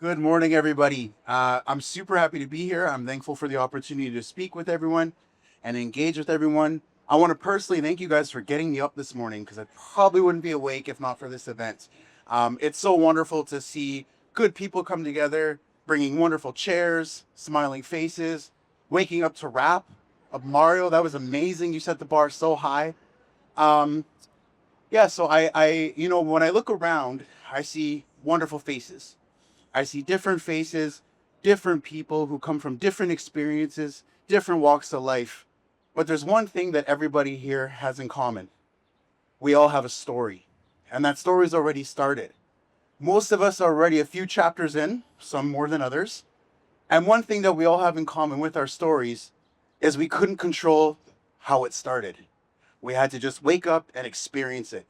Good morning, everybody. I'm super happy to be here. I'm thankful for the opportunity to speak with everyone and engage with everyone. I want to personally thank you guys for getting me up this morning because I probably wouldn't be awake if not for this event. It's so wonderful to see good people come together, bringing wonderful chairs, smiling faces, waking up to rap. Mario, that was amazing. You set the bar so high. Um, yeah, so when I look around, I see wonderful faces. I see different faces, different people who come from different experiences, different walks of life. But there's one thing that everybody here has in common. We all have a story, and that story's already started. Most of us are already a few chapters in, some more than others. And one thing that we all have in common with our stories is we couldn't control how it started. We had to just wake up and experience it.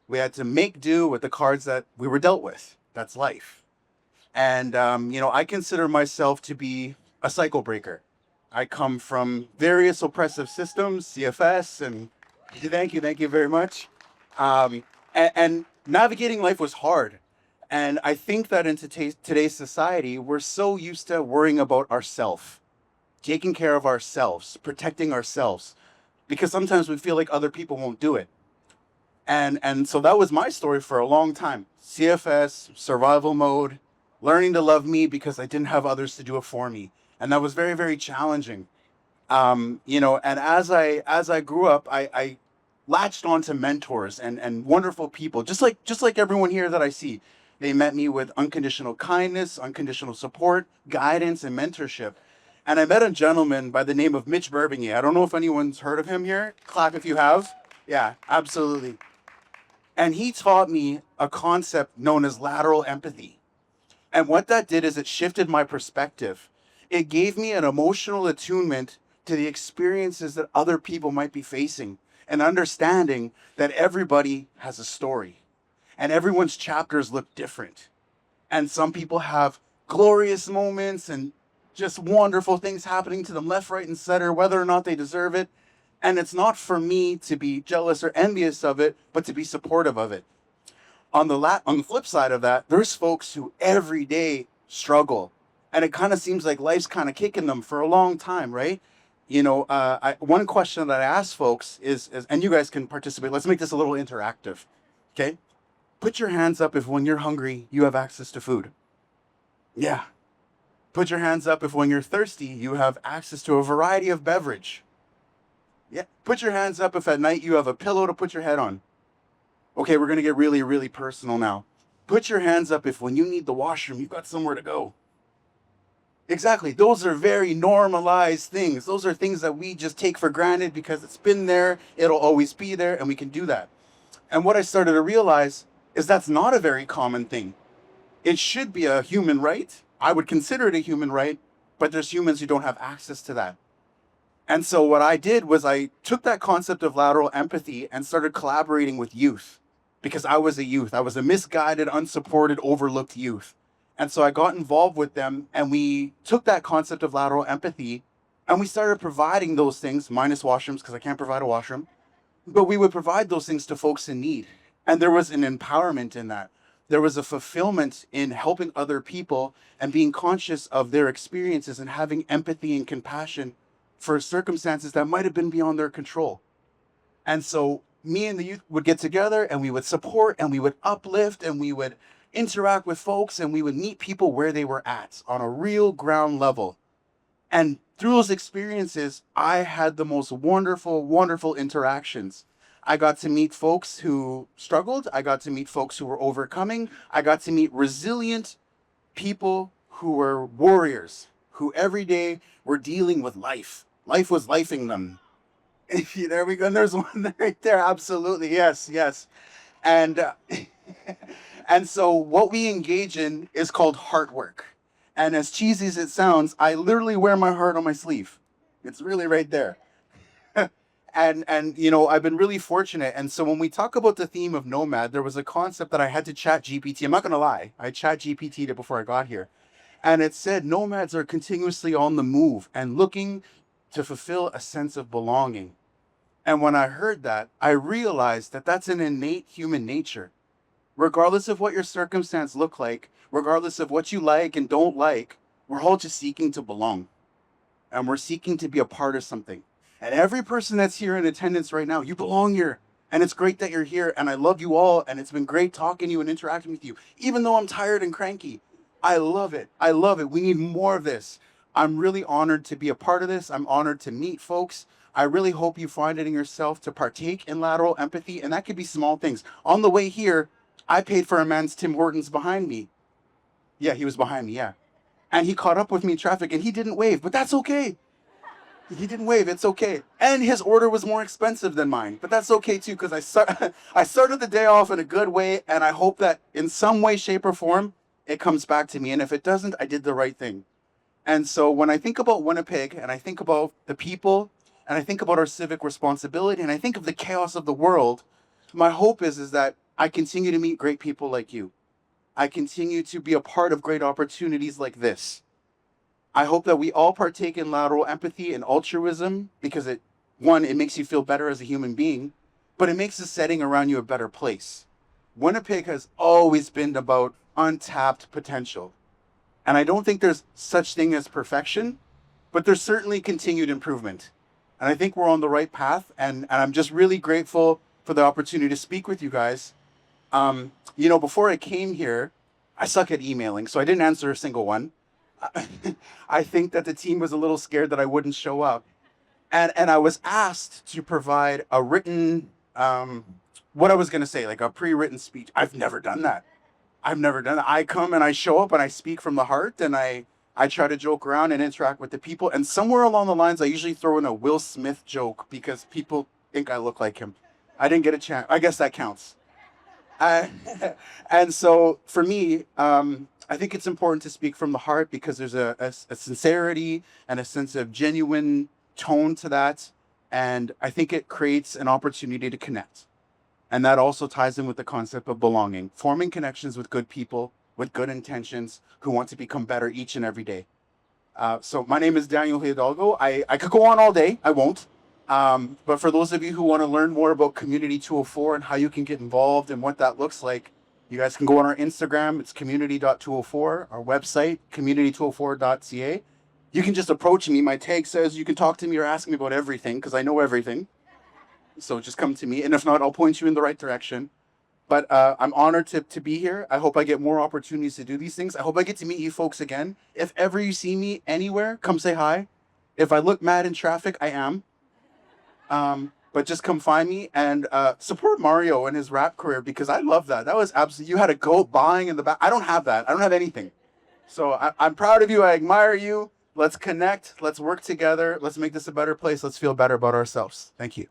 We had to make do with the cards that we were dealt with. That's life. And, I consider myself to be a cycle breaker. I come from various oppressive systems, CFS, and thank you very much. And navigating life was hard. And I think that in today's society, we're so used to worrying about ourselves, taking care of ourselves, protecting ourselves, because sometimes we feel like other people won't do it. And so that was my story for a long time. CFS, survival mode, learning to love me because I didn't have others to do it for me. And that was very, very challenging. And as I grew up, I latched onto mentors and wonderful people, just like everyone here that I see. They met me with unconditional kindness, unconditional support, guidance, and mentorship. And I met a gentleman by the name of Mitch Burbingy. I don't know if anyone's heard of him here. Clap if you have. Yeah, absolutely. And he taught me a concept known as lateral empathy. And what that did is it shifted my perspective. It gave me an emotional attunement to the experiences that other people might be facing and understanding that everybody has a story and everyone's chapters look different. And some people have glorious moments and just wonderful things happening to them left, right, and center, whether or not they deserve it. And it's not for me to be jealous or envious of it, but to be supportive of it. On the flip side of that, there's folks who every day struggle, and it kind of seems like life's kind of kicking them for a long time, right? One question that I ask folks is, and you guys can participate. Let's make this a little interactive, okay? Put your hands up if when you're hungry you have access to food. Yeah. Put your hands up if when you're thirsty you have access to a variety of beverage. Yeah. Put your hands up if at night you have a pillow to put your head on. Okay, we're going to get really, really personal now. Put your hands up if when you need the washroom, you've got somewhere to go. Exactly. Those are very normalized things. Those are things that we just take for granted because it's been there, it'll always be there, and we can do that. And what I started to realize is that's not a very common thing. It should be a human right. I would consider it a human right, but there's humans who don't have access to that. And so what I did was I took that concept of lateral empathy and started collaborating with youth because I was a youth. I was a misguided, unsupported, overlooked youth. And so I got involved with them and we took that concept of lateral empathy and we started providing those things, minus washrooms, because I can't provide a washroom, but we would provide those things to folks in need. And there was an empowerment in that. There was a fulfillment in helping other people and being conscious of their experiences and having empathy and compassion for circumstances that might have been beyond their control. And so me and the youth would get together and we would support and we would uplift and we would interact with folks and we would meet people where they were at on a real ground level. And through those experiences, I had the most wonderful, wonderful interactions. I got to meet folks who struggled. I got to meet folks who were overcoming. I got to meet resilient people who were warriors, who every day were dealing with life. Life was lifing them. There we go. And there's one right there. Absolutely. Yes, yes. And and so what we engage in is called heart work. And as cheesy as it sounds, I literally wear my heart on my sleeve. It's really right there. And I've been really fortunate. And so when we talk about the theme of nomad, there was a concept that I had to chat GPT. I'm not gonna lie, I chat GPT'd it before I got here. And it said nomads are continuously on the move and looking to fulfill a sense of belonging. And when I heard that, I realized that that's an innate human nature. Regardless of what your circumstance look like, regardless of what you like and don't like, we're all just seeking to belong. And we're seeking to be a part of something. And every person that's here in attendance right now, you belong here. And it's great that you're here. And I love you all. And it's been great talking to you and interacting with you. Even though I'm tired and cranky, I love it. I love it. We need more of this. I'm really honored to be a part of this. I'm honored to meet folks. I really hope you find it in yourself to partake in lateral empathy. And that could be small things. On the way here, I paid for a man's Tim Hortons behind me. Yeah, he was behind me. Yeah. And he caught up with me in traffic and he didn't wave, but that's okay. He didn't wave. It's okay. And his order was more expensive than mine, but that's okay too, because I started the day off in a good way. And I hope that in some way, shape, or form, it comes back to me. And if it doesn't, I did the right thing. And so when I think about Winnipeg and I think about the people and I think about our civic responsibility and I think of the chaos of the world, my hope is that I continue to meet great people like you. I continue to be a part of great opportunities like this. I hope that we all partake in lateral empathy and altruism because it makes you feel better as a human being, but it makes the setting around you a better place. Winnipeg has always been about untapped potential. And I don't think there's such thing as perfection, but there's certainly continued improvement. And I think we're on the right path. And I'm just really grateful for the opportunity to speak with you guys. Before I came here, I suck at emailing, so I didn't answer a single one. I think that the team was a little scared that I wouldn't show up. And I was asked to provide a written, what I was going to say, like a pre-written speech. I've never done that. I come and I show up and I speak from the heart and I try to joke around and interact with the people. And somewhere along the lines, I usually throw in a Will Smith joke because people think I look like him. I didn't get a chance. I guess that counts. Uh, and so for me, I think it's important to speak from the heart because there's a sincerity and a sense of genuine tone to that. And I think it creates an opportunity to connect. And that also ties in with the concept of belonging, forming connections with good people, with good intentions, who want to become better each and every day. So my name is Daniel Hidalgo. I could go on all day. I won't. But for those of you who want to learn more about Community 204 and how you can get involved and what that looks like, you guys can go on our Instagram. It's community.204, our website, community204.ca. You can just approach me. My tag says you can talk to me or ask me about everything because I know everything. So just come to me. And if not, I'll point you in the right direction. But I'm honored to be here. I hope I get more opportunities to do these things. I hope I get to meet you folks again. If ever you see me anywhere, come say hi. If I look mad in traffic, I am. But just come find me and support Mario and his rap career because I love that. That was absolutely, you had a goat buying in the back. I don't have that. I don't have anything. So I'm proud of you. I admire you. Let's connect. Let's work together. Let's make this a better place. Let's feel better about ourselves. Thank you.